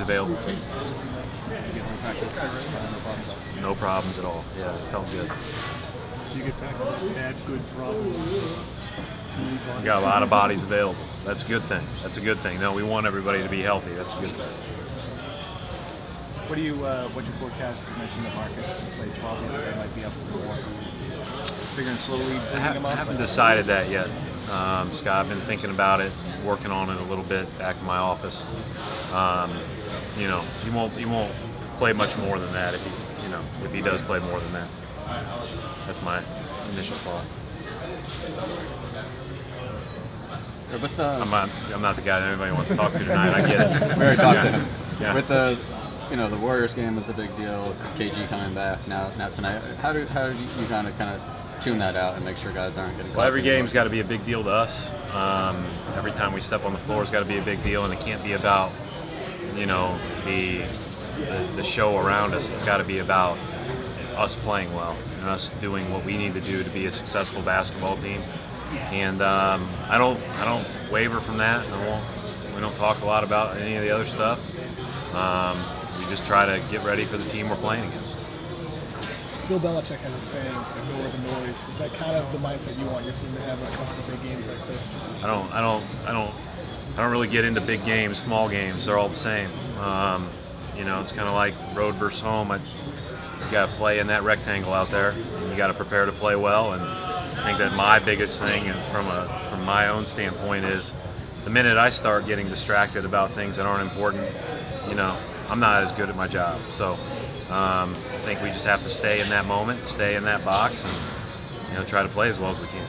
available. You get to practice already? No problems at all. No problems at all. Yeah, it felt good. So you get back to that bad, good problem. We got a lot of bodies available. That's a good thing. That's a good thing. No, we want everybody to be healthy. That's a good thing. What's your forecast? You mentioned that Marcus played 12 the other day, might be up for more. Figuring slowly bringing him up? I haven't decided that yet, Scott. I've been thinking about it, working on it a little bit back in my office. You know, he won't play much more than that if he does play more than that. That's my initial thought. I'm not the guy that anybody wants to talk to tonight. I get it. We already talked to him. Yeah. With the Warriors game was a big deal. KG coming back now tonight. How do you kind of tune that out and make sure guys aren't getting caught? Well, every game's got to be a big deal to us. Every time we step on the floor, it's got to be a big deal, and it can't be about the show around us. It's got to be about us playing well and us doing what we need to do to be a successful basketball team. And I don't waver from that. We don't talk a lot about any of the other stuff. We just try to get ready for the team we're playing against. Bill Belichick has a saying, ignore the noise. Is that kind of the mindset you want your team to have when it comes to big games like this? I don't really get into big games, small games. They're all the same. It's kind of like road versus home. You got to play in that rectangle out there. And you got to prepare to play well. And I think that my biggest thing, and from my own standpoint, is the minute I start getting distracted about things that aren't important, I'm not as good at my job. So I think we just have to stay in that moment, stay in that box, and try to play as well as we can.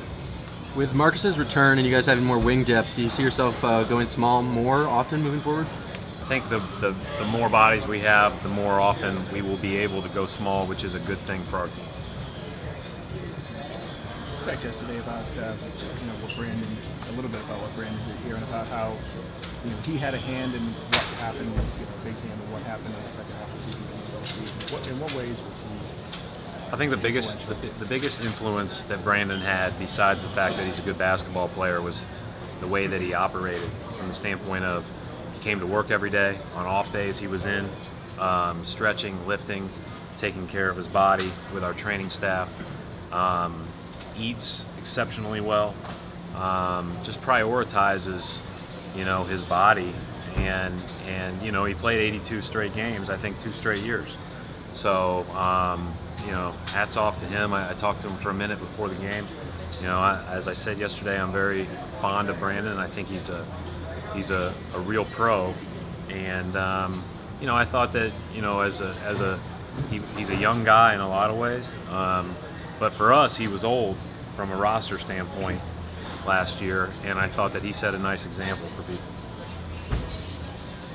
With Marcus's return and you guys having more wing depth, do you see yourself going small more often moving forward? I think the more bodies we have, the more often we will be able to go small, which is a good thing for our team. We talked yesterday about a little bit about what Brandon did here, and about how he had a hand in what happened, big hand in what happened in the second half of the season. In what ways was he? I think the biggest influence that Brandon had, besides the fact that he's a good basketball player, was the way that he operated, from the standpoint of he came to work every day. On off days he was in, stretching, lifting, taking care of his body with our training staff, eats exceptionally well, just prioritizes his body, and he played 82 straight games, I think 2 straight years. So hats off to him. I talked to him for a minute before the game. As I said yesterday, I'm very fond of Brandon. I think he's a real pro, and I thought that he's a young guy in a lot of ways, but for us he was old from a roster standpoint last year, and I thought that he set a nice example for people.